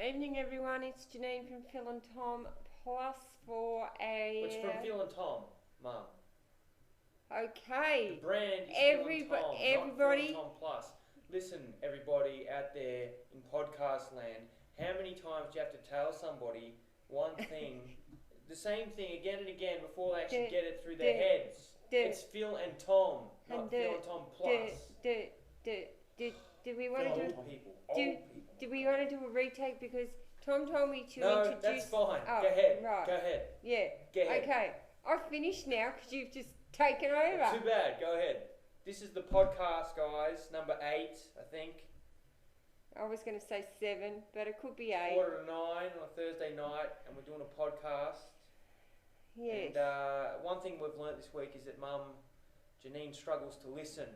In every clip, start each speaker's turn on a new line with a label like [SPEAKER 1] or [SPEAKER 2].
[SPEAKER 1] Evening, everyone. It's Janine from Phil and Tom Plus for a.
[SPEAKER 2] It's from Phil and Tom, Mum.
[SPEAKER 1] Okay.
[SPEAKER 2] The brand is Phil and Tom, not
[SPEAKER 1] everybody.
[SPEAKER 2] Phil and Tom Plus. Listen, everybody out there in podcast land, how many times do you have to tell somebody one thing, the same thing again and again before they actually get it through their heads? It's Phil and Tom, not Phil and Tom Plus.
[SPEAKER 1] Do we want to do?
[SPEAKER 2] Old people.
[SPEAKER 1] Do we want to do a retake because Tom told me to
[SPEAKER 2] no,
[SPEAKER 1] introduce?
[SPEAKER 2] That's fine.
[SPEAKER 1] Oh,
[SPEAKER 2] go ahead.
[SPEAKER 1] Right.
[SPEAKER 2] Go ahead.
[SPEAKER 1] Yeah.
[SPEAKER 2] Go ahead.
[SPEAKER 1] Okay. I've finished now because you've just taken over.
[SPEAKER 2] Not too bad. Go ahead. This is the podcast, guys. Number 8, I think.
[SPEAKER 1] I was going to say 7, but it could be 8.
[SPEAKER 2] 8:45 on a Thursday night, and we're doing a podcast.
[SPEAKER 1] Yes.
[SPEAKER 2] And one thing we've learnt this week is that Mum, Janine, struggles to listen.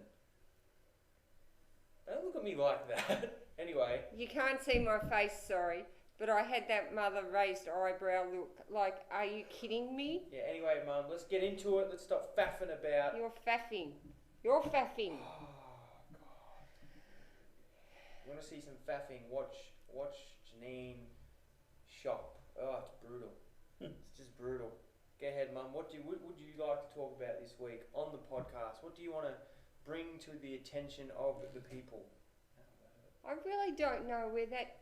[SPEAKER 2] Don't look at me like that. Anyway.
[SPEAKER 1] You can't see my face, sorry, but I had that mother raised eyebrow look like, are you kidding me?
[SPEAKER 2] Yeah, anyway, Mum, let's get into it. Let's stop faffing about.
[SPEAKER 1] You're faffing. You're faffing.
[SPEAKER 2] Oh, God. You want to see some faffing? Watch Janine shop. Oh, it's brutal. It's just brutal. Go ahead, Mum. What would you like to talk about this week on the podcast? What do you want to bring to the attention of the people?
[SPEAKER 1] I really don't know where that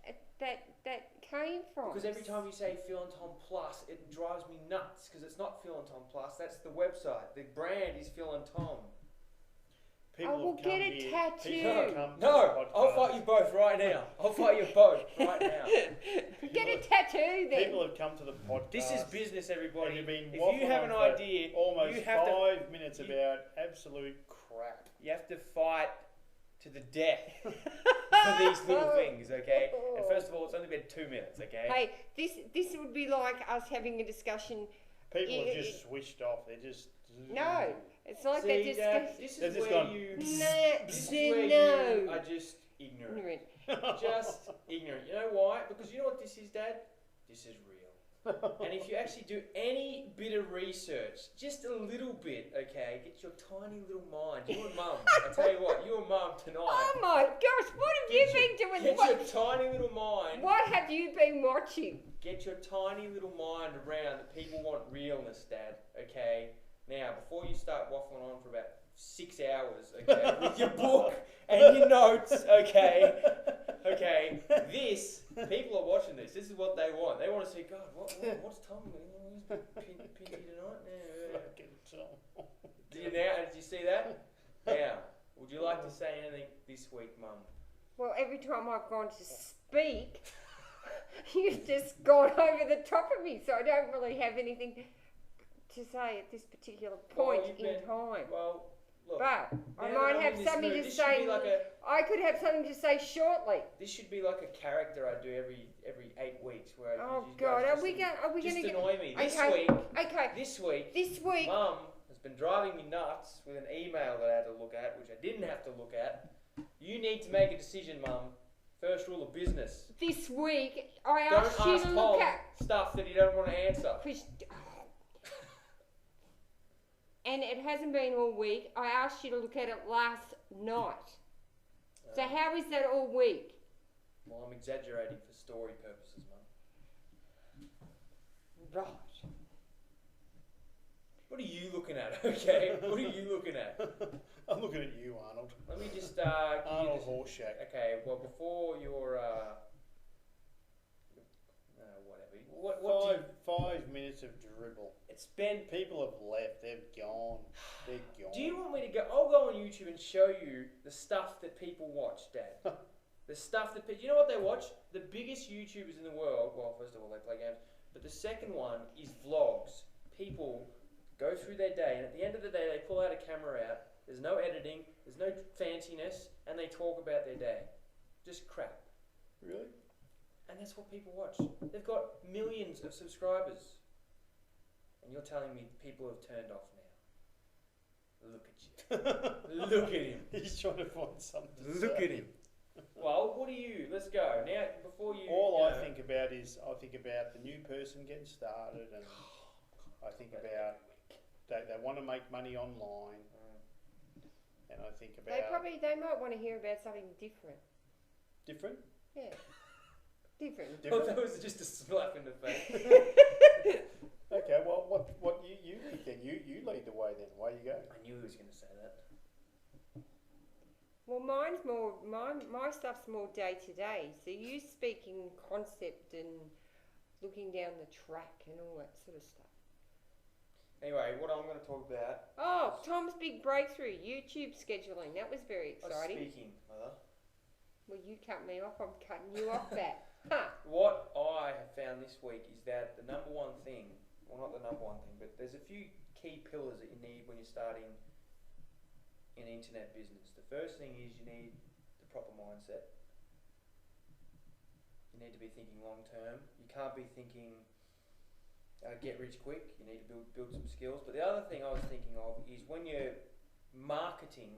[SPEAKER 1] came from.
[SPEAKER 2] Because every time you say Phil and Tom Plus, it drives me nuts. Because it's not Phil and Tom Plus. That's the website. The brand is Phil and Tom.
[SPEAKER 1] I will get a tattoo.
[SPEAKER 2] No, I'll fight you both right now. I'll fight you both right now.
[SPEAKER 1] Get a tattoo then.
[SPEAKER 3] People have come to the podcast.
[SPEAKER 2] This is business, everybody.
[SPEAKER 3] You've been
[SPEAKER 2] if you have an idea,
[SPEAKER 3] almost
[SPEAKER 2] you have
[SPEAKER 3] 5 minutes about absolute crap.
[SPEAKER 2] You have to fight to the death for these little things, okay? And first of all, it's only been 2 minutes, okay?
[SPEAKER 1] Hey, this would be like us having a discussion.
[SPEAKER 3] People have just switched off. They're just...
[SPEAKER 1] No, it's like
[SPEAKER 2] See,
[SPEAKER 1] they just...
[SPEAKER 2] Dad, this is where you are just ignorant. Just ignorant. You know why? Because you know what this is, Dad? This is real. And if you actually do any bit of research, just a little bit, okay, get your tiny little mind. You and Mum, I tell you what, you and Mum tonight.
[SPEAKER 1] Oh my gosh, what have you been doing?
[SPEAKER 2] Get your tiny little mind.
[SPEAKER 1] What have you been watching?
[SPEAKER 2] Get your tiny little mind around that people want realness, Dad, okay? Now, before you start waffling on for about 6 hours, okay, with your book and your notes, okay, people are watching this. This is what they want. They want to see, God, what's Tom? He's pinky tonight. Did you see that? Now, would you like to say anything this week, Mum?
[SPEAKER 1] Well, every time I've gone to speak, you've just gone over the top of me, so I don't really have anything to say at this particular point in time.
[SPEAKER 2] Well, look,
[SPEAKER 1] but I might have something to say. I could have something to say shortly.
[SPEAKER 2] This should be like a character I do every 8 weeks. Where
[SPEAKER 1] oh God, are we going to
[SPEAKER 2] annoy me? This week, Mum has been driving me nuts with an email that I had to look at, which I didn't have to look at. You need to make a decision, Mum. First rule of business.
[SPEAKER 1] This week, I asked you to look at
[SPEAKER 2] stuff that you don't want to answer.
[SPEAKER 1] And it hasn't been all week. I asked you to look at it last night. So how is that all week?
[SPEAKER 2] Well, I'm exaggerating for story purposes, Mum.
[SPEAKER 1] Right.
[SPEAKER 2] What are you looking at, okay? What are you looking at?
[SPEAKER 3] I'm looking at you, Arnold.
[SPEAKER 2] Let me just...
[SPEAKER 3] Arnold Horseshack.
[SPEAKER 2] Okay, well, before your... whatever.
[SPEAKER 3] What 5 minutes of dribble.
[SPEAKER 2] It's been...
[SPEAKER 3] People have left. They're gone. They're gone.
[SPEAKER 2] Do you want me to go... I'll go on YouTube and show you the stuff that people watch, Dad. The stuff that... You know what they watch? The biggest YouTubers in the world... Well, first of all, they play games. But the second one is vlogs. People go through their day, and at the end of the day, they pull out a camera out. There's no editing. There's no fanciness. And they talk about their day. Just crap.
[SPEAKER 3] Really?
[SPEAKER 2] And that's what people watch. They've got millions of subscribers. And you're telling me people have turned off now. Look at you. Look at him.
[SPEAKER 3] He's trying to find something to
[SPEAKER 2] Look
[SPEAKER 3] say.
[SPEAKER 2] at him. Well, what do you... Let's go. Now, before you...
[SPEAKER 3] I think about the new person getting started, and I think about they want to make money online, and I think about...
[SPEAKER 1] They might want to hear about something different.
[SPEAKER 3] Different?
[SPEAKER 1] Yeah. Different.
[SPEAKER 2] Oh, that was just a slap in the face.
[SPEAKER 3] Okay, well, what you lead then? You lead the way then. Away you go.
[SPEAKER 2] I knew he was going to say that.
[SPEAKER 1] Well, mine's more, my stuff's more day to day. So you speaking concept and looking down the track and all that sort of stuff.
[SPEAKER 2] Anyway, what I'm going to talk about.
[SPEAKER 1] Oh, Tom's big breakthrough, YouTube scheduling. That was very exciting.
[SPEAKER 2] Speaking, Mother.
[SPEAKER 1] Well, you cut me off. I'm cutting you off back. Ha!
[SPEAKER 2] What I have found this week is that the number one thing, well, not the number one thing, but there's a few key pillars that you need when you're starting in internet business. The first thing is you need the proper mindset. You need to be thinking long term. You can't be thinking get rich quick. You need to build some skills. But the other thing I was thinking of is when you're marketing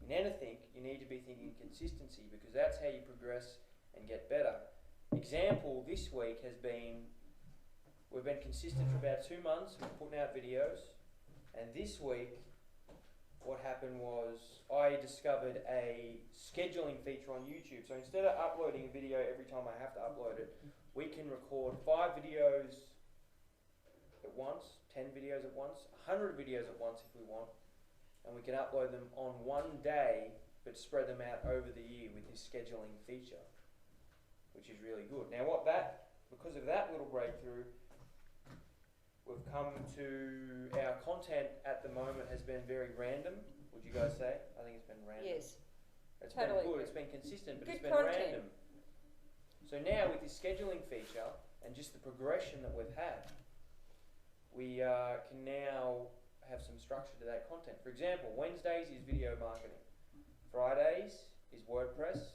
[SPEAKER 2] in anything, you need to be thinking consistency, because that's how you progress and get better. Example this week has been, we've been consistent for about 2 months with putting out videos, and this week what happened was I discovered a scheduling feature on YouTube. So instead of uploading a video every time I have to upload it, we can record 5 videos at once, 10 videos at once, 100 videos at once if we want, and we can upload them on one day but spread them out over the year with this scheduling feature, which is really good. Now because of that little breakthrough, we've come to, our content at the moment has been very random, would you guys say? I think it's been random.
[SPEAKER 1] Yes.
[SPEAKER 2] It's
[SPEAKER 1] Totally
[SPEAKER 2] been good,
[SPEAKER 1] agree.
[SPEAKER 2] it's been consistent, but
[SPEAKER 1] Good
[SPEAKER 2] it's been
[SPEAKER 1] content.
[SPEAKER 2] random. So now with this scheduling feature and just the progression that we've had, we can now have some structure to that content. For example, Wednesdays is video marketing, Fridays is WordPress,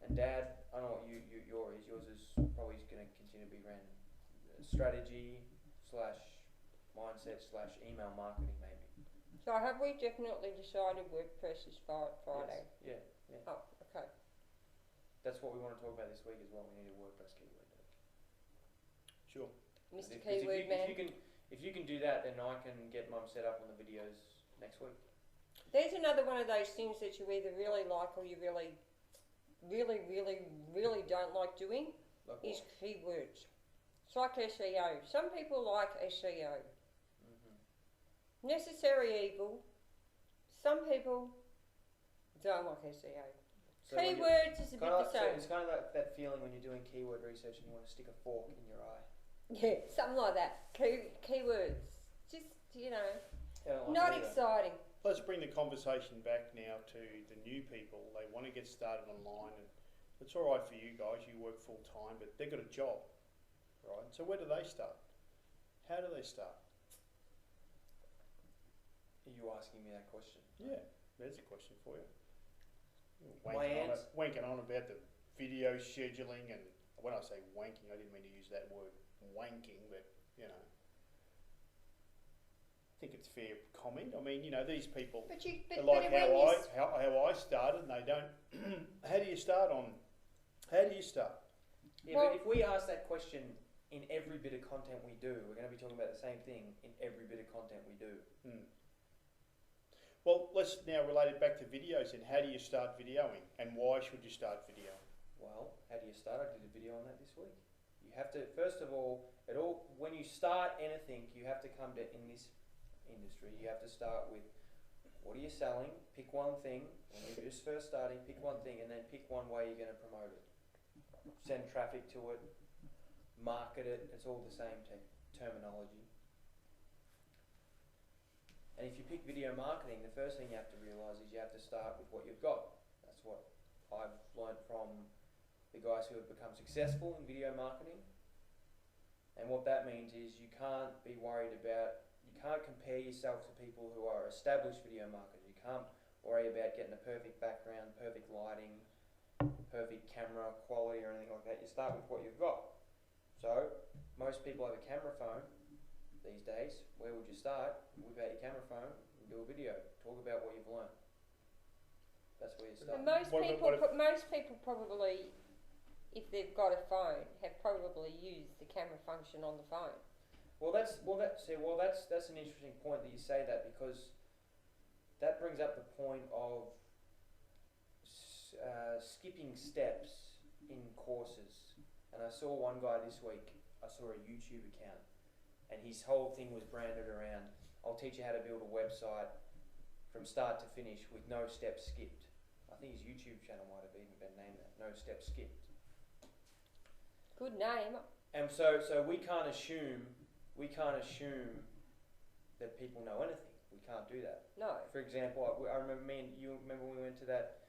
[SPEAKER 2] and Dad, I don't know what yours is probably going to continue to be random. Strategy / mindset / email marketing maybe.
[SPEAKER 1] So have we definitely decided WordPress is Friday?
[SPEAKER 2] Yes. Yeah.
[SPEAKER 1] Oh, okay.
[SPEAKER 2] That's what we want to talk about this week as well. We need a WordPress keyword.
[SPEAKER 3] Sure.
[SPEAKER 1] Mr.
[SPEAKER 2] If
[SPEAKER 1] Keyword Man.
[SPEAKER 2] If you can do that, then I can get Mum set up on the videos next week.
[SPEAKER 1] There's another one of those things that you either really like or you really don't like doing,
[SPEAKER 2] Like
[SPEAKER 1] is
[SPEAKER 2] what?
[SPEAKER 1] keywords. It's like SEO. Some people like SEO. Necessary evil. Some people don't like SEO.
[SPEAKER 2] So when you-
[SPEAKER 1] Keywords is a bit the
[SPEAKER 2] so
[SPEAKER 1] same.
[SPEAKER 2] it's kind of like that feeling when you're doing keyword research and you want to stick a fork in your eye.
[SPEAKER 1] Yeah, something like that. Keywords. Just,
[SPEAKER 2] I don't like
[SPEAKER 1] not
[SPEAKER 2] that either.
[SPEAKER 1] exciting.
[SPEAKER 3] Let's bring the conversation back now to the new people. They want to get started online, and it's all right for you guys. You work full time, but they've got a job, right? So where do they start? How do they start?
[SPEAKER 2] Are you asking me that question?
[SPEAKER 3] Yeah, there's a question for you.
[SPEAKER 2] My
[SPEAKER 3] Wanking on about the video scheduling, and when I say wanking, I didn't mean to use that word wanking, but you know, I think it's fair comment. I mean, you know, these people.
[SPEAKER 1] But
[SPEAKER 3] Like how I started, and they don't. How do you start?
[SPEAKER 2] Yeah,
[SPEAKER 1] Well-
[SPEAKER 2] but if we ask that question in every bit of content we do, we're going to be talking about the same thing in every bit of content we do.
[SPEAKER 3] Well, let's now relate it back to videos. And how do you start videoing, and why should you start video?
[SPEAKER 2] Well, how do you start? I did a video on that this week. You have to, first of all, when you start anything, you have to come to, in this industry, you have to start with what are you selling, pick one thing, when you're just first starting, pick one thing, and then pick one way you're going to promote it. Send traffic to it, market it, it's all the same terminology. And if you pick video marketing, the first thing you have to realise is you have to start with what you've got. That's what I've learned from the guys who have become successful in video marketing. And what that means is you can't be worried about, you can't compare yourself to people who are established video marketers. You can't worry about getting a perfect background, perfect lighting, perfect camera quality or anything like that. You start with what you've got. So most people have a camera phone these days. Where would you start? Whip out your camera phone and do a video. Talk about what you've learned. That's where you start.
[SPEAKER 1] And most people probably, if they've got a phone, have probably used the camera function on the phone.
[SPEAKER 2] That's an interesting point that you say that, because that brings up the point of skipping steps in courses. And I saw one guy this week, I saw a YouTube account, and his whole thing was branded around, I'll teach you how to build a website from start to finish with no steps skipped. I think his YouTube channel might have even been named that, No Steps Skipped.
[SPEAKER 1] Good name.
[SPEAKER 2] And so we can't assume that people know anything. We can't do that.
[SPEAKER 1] No.
[SPEAKER 2] For example, I remember remember when we went to that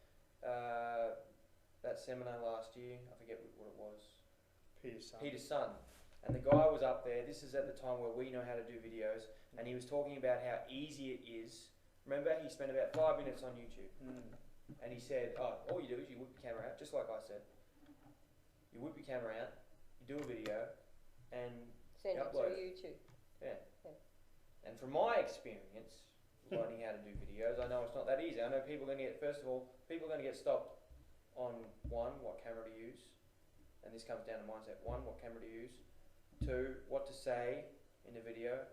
[SPEAKER 2] seminar last year. I forget what it was. Peter's son. And the guy was up there. This is at the time where we know how to do videos, and he was talking about how easy it is. Remember, he spent about 5 minutes on YouTube, and he said, "Oh, all you do is you whip your camera out, just like I said. You whip your camera out, you do a video, and
[SPEAKER 1] Send it to
[SPEAKER 2] upload it."
[SPEAKER 1] YouTube.
[SPEAKER 2] Yeah. And from my experience learning how to do videos, I know it's not that easy. I know people are going to get, first of all, people are going to get stopped on one, what camera to use, and this comes down to mindset. One, what camera to use. Two, what to say in the video.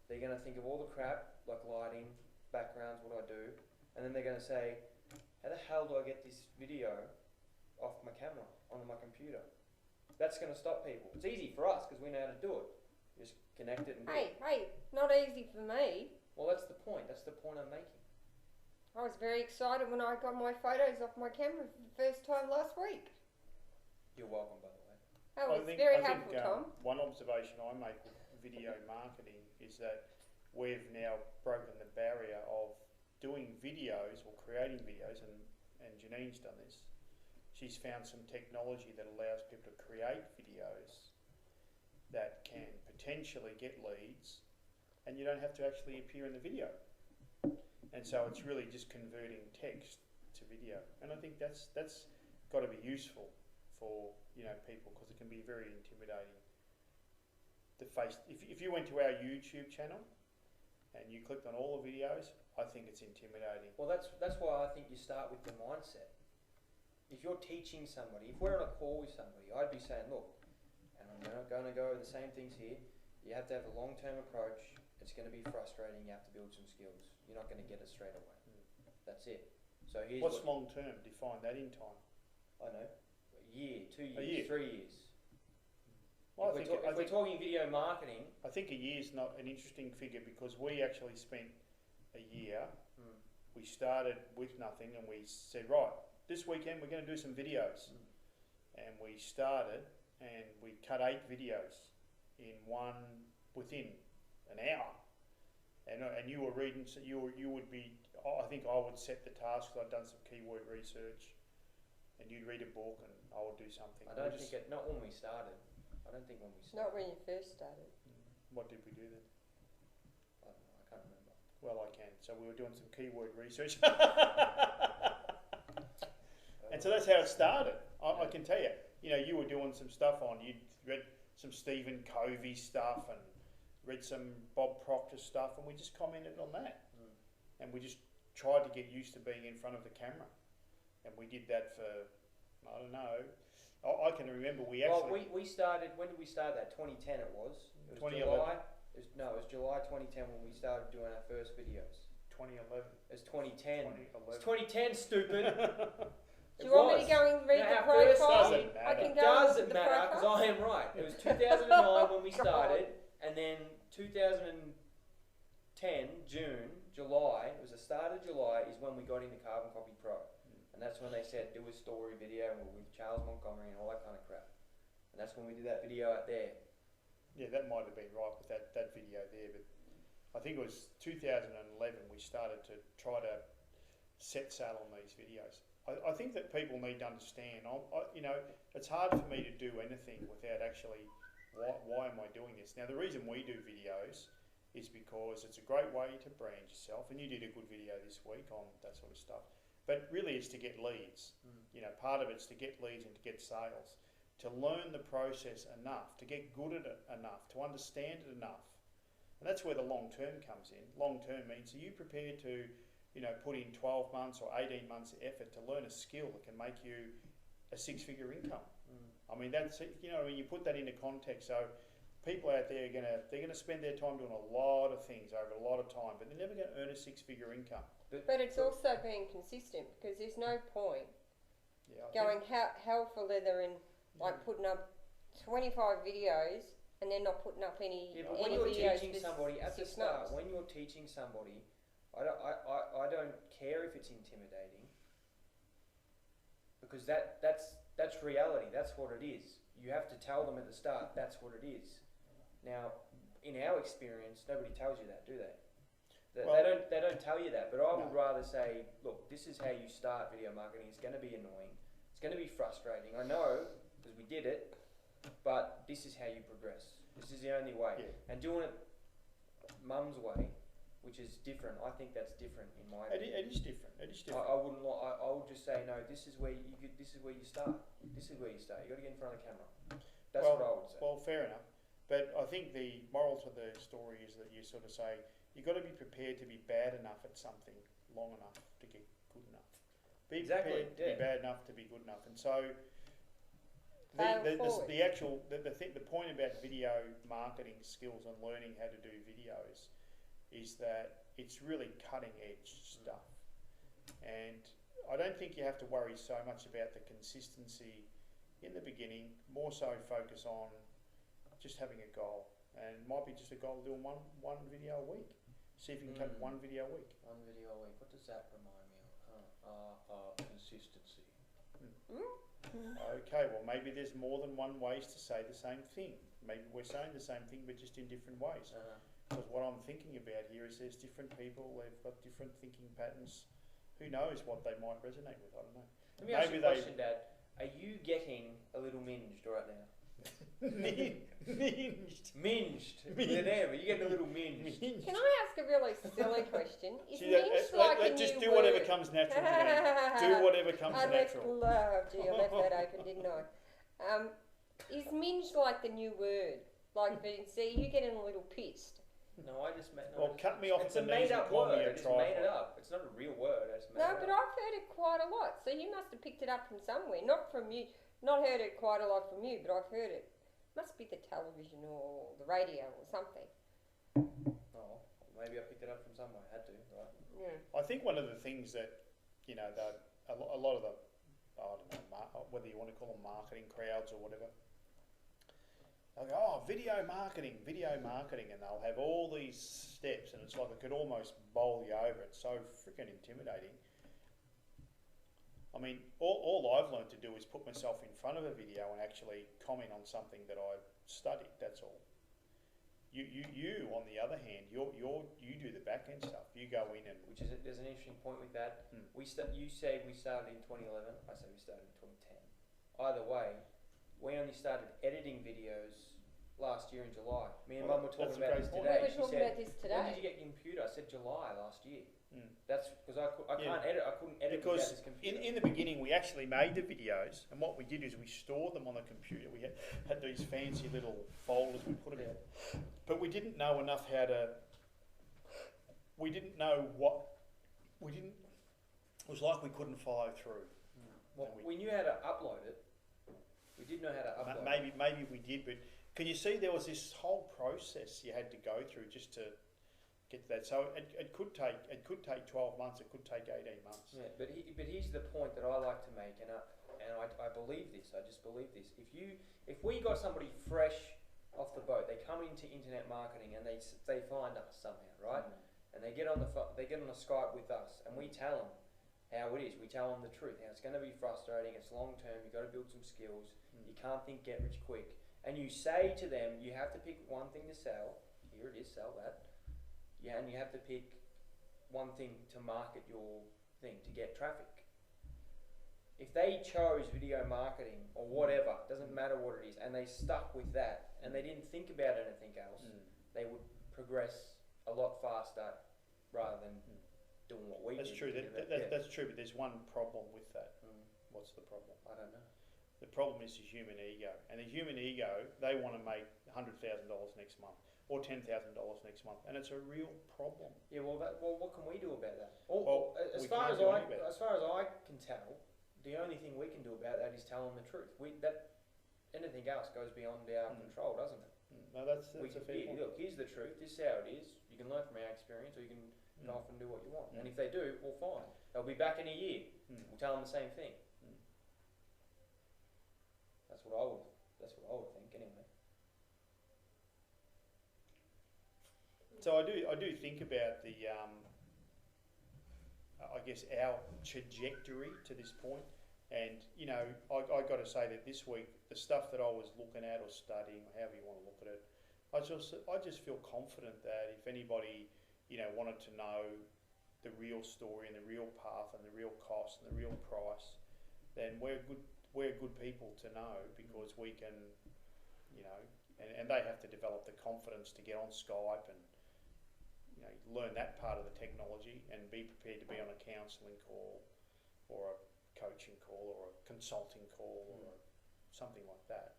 [SPEAKER 2] They're going to think of all the crap, like lighting, backgrounds, what do I do, and then they're going to say, how the hell do I get this video off my camera, onto my computer? That's going to stop people. It's easy for us because we know how to do it. Just connect it and do it.
[SPEAKER 1] Hey, not easy for me.
[SPEAKER 2] Well, that's the point. That's the point I'm making.
[SPEAKER 1] I was very excited when I got my photos off my camera for the first time last week.
[SPEAKER 2] You're welcome, by the way.
[SPEAKER 1] That was very
[SPEAKER 3] I
[SPEAKER 1] helpful,
[SPEAKER 3] think,
[SPEAKER 1] Tom.
[SPEAKER 3] one observation I make with video marketing is that we've now broken the barrier of doing videos or creating videos, and Janine's done this. She's found some technology that allows people to create videos that can potentially get leads, and you don't have to actually appear in the video. And so it's really just converting text to video, and I think that's got to be useful for people, because it can be very intimidating. If you went to our YouTube channel and you clicked on all the videos, I think it's intimidating.
[SPEAKER 2] Well, that's why I think you start with the mindset. If you're teaching somebody, if we're on a call with somebody, I'd be saying, look, and I'm not going to go over the same things here. You have to have a long-term approach. It's going to be frustrating. You have to build some skills. You're not going to get it straight away. That's it. So here's
[SPEAKER 3] What's long-term? Define that in time.
[SPEAKER 2] I know. A year, 2 years,
[SPEAKER 3] A year.
[SPEAKER 2] 3 years.
[SPEAKER 3] Well,
[SPEAKER 2] If we're talking video marketing,
[SPEAKER 3] I think a year's not an interesting figure, because we actually spent a year. We started with nothing, and we said, right, this weekend we're going to do some videos. And we started, and we cut 8 videos within an hour. And you were reading, so you would be, I think I would set the task, because I'd done some keyword research, and you'd read a book and I would do something.
[SPEAKER 2] not when we started. I don't think when we started.
[SPEAKER 1] Not when you first started.
[SPEAKER 3] What did we do then?
[SPEAKER 2] I don't know, I can't remember.
[SPEAKER 3] Well, I can. So we were doing some keyword research. And so that's how it started. I can tell you, you were doing some stuff you'd read some Stephen Covey stuff and read some Bob Proctor stuff, and we just commented on that. And we just tried to get used to being in front of the camera. And we did that for, I don't know, I can remember we
[SPEAKER 2] started, when did we start that? 2010 it was. It was
[SPEAKER 3] 2011.
[SPEAKER 2] July. It was July 2010 when we started doing our first videos.
[SPEAKER 3] 2011.
[SPEAKER 2] It's 2010.
[SPEAKER 3] 2011.
[SPEAKER 2] It's 2010, stupid.
[SPEAKER 1] Do you want me to go and read the profile?
[SPEAKER 3] Doesn't matter.
[SPEAKER 1] I can go
[SPEAKER 2] Doesn't
[SPEAKER 1] and read the
[SPEAKER 2] matter, because
[SPEAKER 1] profile.
[SPEAKER 2] I am right. It was 2009 when we started, and then 2010, July, it was the start of July, is when we got into Carbon Copy Pro. And that's when they said, do a story video with Charles Montgomery and all that kind of crap. And that's when we did that video out there.
[SPEAKER 3] Yeah, that might have been right with that video there, but I think it was 2011 we started to try to set sail on these videos. I think that people need to understand, it's hard for me to do anything without actually, why am I doing this? Now, the reason we do videos is because it's a great way to brand yourself, and you did a good video this week on that sort of stuff. But really it's to get leads. Part of it's to get leads and to get sales, to learn the process enough, to get good at it enough, to understand it enough. And that's where the long term comes in. Long term means, are you prepared to put in 12 months or 18 months of effort to learn a skill that can make you a 6-figure income? I mean, that's, you put that into context. So people out there they're gonna spend their time doing a lot of things over a lot of time, but they're never going to earn a 6-figure income.
[SPEAKER 1] But it's also being consistent, because there's no point going hell for leather and putting up 25 videos and they're not putting up any,
[SPEAKER 2] Yeah, but when
[SPEAKER 1] any
[SPEAKER 2] you're
[SPEAKER 1] videos
[SPEAKER 2] teaching
[SPEAKER 1] for
[SPEAKER 2] somebody at the
[SPEAKER 1] 6
[SPEAKER 2] start,
[SPEAKER 1] months.
[SPEAKER 2] when you're teaching somebody, I don't care if it's intimidating, because that's reality. That's what it is. You have to tell them at the start. That's what it is. Now, in our experience, nobody tells you that, do they? They don't tell you that. But I would rather say, look, this is how you start video marketing. It's going to be annoying. It's going to be frustrating. I know because we did it, but this is how you progress. This is the only way.
[SPEAKER 3] Yeah.
[SPEAKER 2] And doing it mum's way, which is different. I think that's different in my opinion.
[SPEAKER 3] It is different. It is different.
[SPEAKER 2] I wouldn't. I would just say no. This is where this is where you start. This is where you start. You got to get in front of the camera. That's what I would say.
[SPEAKER 3] Well, fair enough. But I think the moral to the story is that you sort of say you've got to be prepared to be bad enough at something long enough to get good enough. Be prepared to be bad enough to be good enough. And so the point about video marketing skills and learning how to do videos is that it's really cutting edge stuff. And I don't think you have to worry so much about the consistency in the beginning, more so focus on just having a goal. And it might be just a goal of doing one video a week. See if you can cut one video a week.
[SPEAKER 2] One video a week. What does that remind me of? Consistency.
[SPEAKER 3] Okay, well maybe there's more than one ways to say the same thing. Maybe we're saying the same thing but just in different ways. Because what I'm thinking about here is there's different people, they've got different thinking patterns. Who knows what they might resonate with, I don't know.
[SPEAKER 2] Let me ask you a question, Dad. Are you getting a little minged right now?
[SPEAKER 3] Minged.
[SPEAKER 2] Minged. With an M. Are you getting a little minged?
[SPEAKER 1] Can I ask a really silly question? Is
[SPEAKER 3] See,
[SPEAKER 1] minged like a
[SPEAKER 3] just
[SPEAKER 1] new
[SPEAKER 3] do whatever
[SPEAKER 1] word?
[SPEAKER 3] comes natural to you. Do whatever comes
[SPEAKER 1] I left
[SPEAKER 3] natural.
[SPEAKER 1] Gee, I left that open, didn't I? Is minged like the new word? Like, see, you're getting a little pissed.
[SPEAKER 2] No, I just made.
[SPEAKER 3] Well, cut me off
[SPEAKER 2] It's
[SPEAKER 3] at
[SPEAKER 2] a
[SPEAKER 3] the knees
[SPEAKER 2] made
[SPEAKER 3] and
[SPEAKER 2] up
[SPEAKER 3] call
[SPEAKER 2] word.
[SPEAKER 3] me a
[SPEAKER 2] I just made it
[SPEAKER 3] trifle.
[SPEAKER 2] up. It's not a real word. I just made
[SPEAKER 1] No,
[SPEAKER 2] it
[SPEAKER 1] but
[SPEAKER 2] up.
[SPEAKER 1] I've heard it quite a lot. So you must have picked it up from somewhere. Not from you. Not heard it quite a lot from you, but I've heard it. Must be the television or the radio or something.
[SPEAKER 2] Oh, maybe I picked it up from somewhere. I had to, right?
[SPEAKER 1] Yeah.
[SPEAKER 3] I think one of the things that, you know, a lot of the, I don't know, whether you want to call them marketing crowds or whatever, they'll go, oh, video marketing, and they'll have all these steps, and it's like it could almost bowl you over. It's so freaking intimidating. I mean, all I've learned to do is put myself in front of a video and actually comment on something that I've studied. That's all. You on the other hand, you do the back end stuff. You go in and
[SPEAKER 2] There's an interesting point with that. You say we started in 2011. I say we started in 2010. Either way, we only started editing videos last year in July. Me and Mum were talking about this today.
[SPEAKER 1] We were talking about this today.
[SPEAKER 2] When did you get your computer? I said July last year.
[SPEAKER 3] That's
[SPEAKER 2] because I can't edit. I couldn't edit without
[SPEAKER 3] because
[SPEAKER 2] this computer.
[SPEAKER 3] in the beginning we actually made the videos, and what we did is we stored them on the computer. We had these fancy little folders we put them in, but we didn't know enough how to. We didn't know what we didn't. It was like we couldn't follow through.
[SPEAKER 2] Well, we knew how to upload it. We did know how to upload it.
[SPEAKER 3] Maybe we did, but can you see there was this whole process you had to go through just to get to that? So it could take 12 months. It could take 18 months.
[SPEAKER 2] Yeah, but here's the point that I like to make, and I believe this. I just believe this. If we got somebody fresh off the boat, they come into internet marketing and they find us somehow, right? And they get on a Skype with us, and we tell them how it is. We tell them the truth. How it's going to be frustrating. It's long term. You've got to build some skills. You can't think get rich quick. And you say to them, you have to pick one thing to sell. Here it is, sell that. Yeah, and you have to pick one thing to market your thing to get traffic. If they chose video marketing or whatever, doesn't matter what it is, and they stuck with that and they didn't think about anything else, they would progress a lot faster rather than doing what we did.
[SPEAKER 3] That's true. That's true. But there's one problem with that. What's the problem?
[SPEAKER 2] I don't know.
[SPEAKER 3] The problem is the human ego, and the human ego, they want to make $100,000 next month or $10,000 next month, and it's a real problem.
[SPEAKER 2] Yeah, well, what can we do about that? As
[SPEAKER 3] we
[SPEAKER 2] far
[SPEAKER 3] can't
[SPEAKER 2] as
[SPEAKER 3] do any better.
[SPEAKER 2] as far as I can tell, the only thing we can do about that is tell them the truth. Anything else goes beyond our control, doesn't it?
[SPEAKER 3] No, that's a fair point.
[SPEAKER 2] Look, here's the truth. This is how it is. You can learn from our experience, or you can go off and do what you want. And if they do, well, fine. They'll be back in a year. We'll tell them the same thing. That's what I would think.
[SPEAKER 3] So I do think about the, I guess our trajectory to this point, and you know, I got to say that this week the stuff that I was looking at or studying, or however you want to look at it, I just feel confident that if anybody, you know, wanted to know the real story and the real path and the real cost and the real price, then we're good people to know, because we can, you know, and they have to develop the confidence to get on Skype and, you know, learn that part of the technology and be prepared to be on a counselling call or a coaching call or a consulting call or something like that.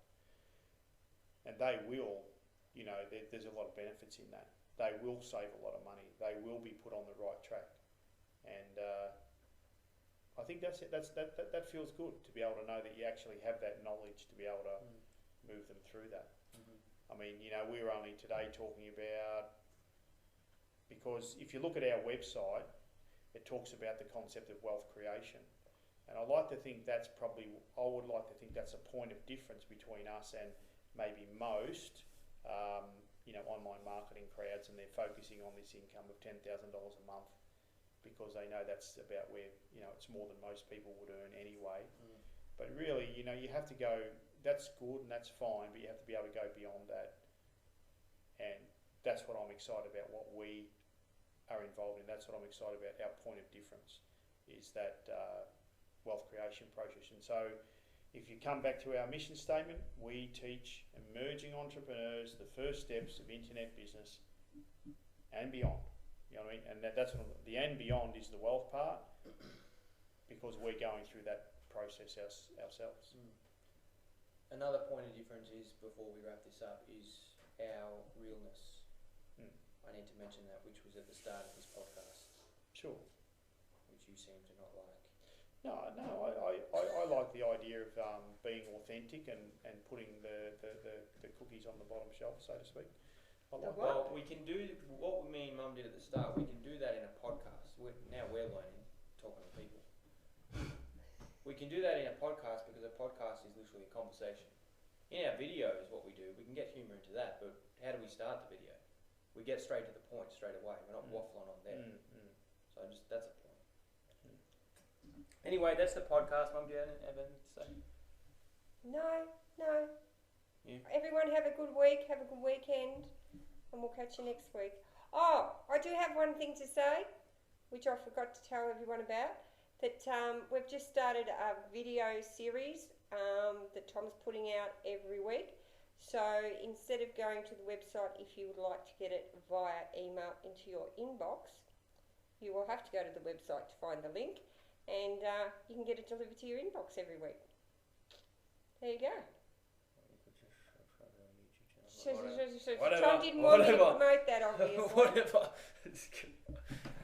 [SPEAKER 3] And they will, you know, there's a lot of benefits in that. They will save a lot of money. They will be put on the right track. And I think that feels good, to be able to know that you actually have that knowledge to be able to move them through that. I mean, you know, we were only today talking about, because if you look at our website, it talks about the concept of wealth creation. And I would like to think that's a point of difference between us and maybe most, you know, online marketing crowds, and they're focusing on this income of $10,000 a month because they know that's about where, you know, it's more than most people would earn anyway. But really, you know, you have to go, that's good and that's fine, but you have to be able to go beyond that. And that's what I'm excited about, what we are involved in. That's what I'm excited about. Our point of difference is that wealth creation process. And so if you come back to our mission statement, we teach emerging entrepreneurs the first steps of internet business and beyond. You know what I mean? And that's what the and beyond is the wealth part, because we're going through that process ourselves.
[SPEAKER 2] Another point of difference is, before we wrap this up, is our realness. I need to mention that, which was at the start of this podcast.
[SPEAKER 3] Sure.
[SPEAKER 2] Which you seem to not like.
[SPEAKER 3] No, I like the idea of being authentic and putting the cookies on the bottom shelf, so to speak. I like
[SPEAKER 2] well, we can do what me and Mum did at the start. We can do that in a podcast. Now we're learning, talking to people. We can do that in a podcast, because a podcast is literally a conversation. In our videos, what we do, we can get humour into that, but how do we start the video? We get straight to the point straight away. We're not waffling on there. So that's a point. Anyway, that's the podcast. Mum, do you have anything to say?
[SPEAKER 1] No.
[SPEAKER 2] Yeah.
[SPEAKER 1] Everyone have a good week, have a good weekend, and we'll catch you next week. Oh, I do have one thing to say, which I forgot to tell everyone about, that we've just started a video series that Tom's putting out every week. So instead of going to the website, if you would like to get it via email into your inbox, you will have to go to the website to find the link, and you can get it delivered to your inbox every week. There you go. Tom didn't want me to promote that, obviously.
[SPEAKER 2] Whatever.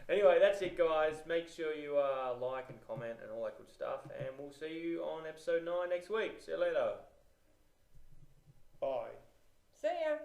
[SPEAKER 2] Anyway, that's it, guys. Make sure you like and comment and all that good stuff, and we'll see you on episode 9 next week. See you later.
[SPEAKER 3] Bye.
[SPEAKER 1] See ya.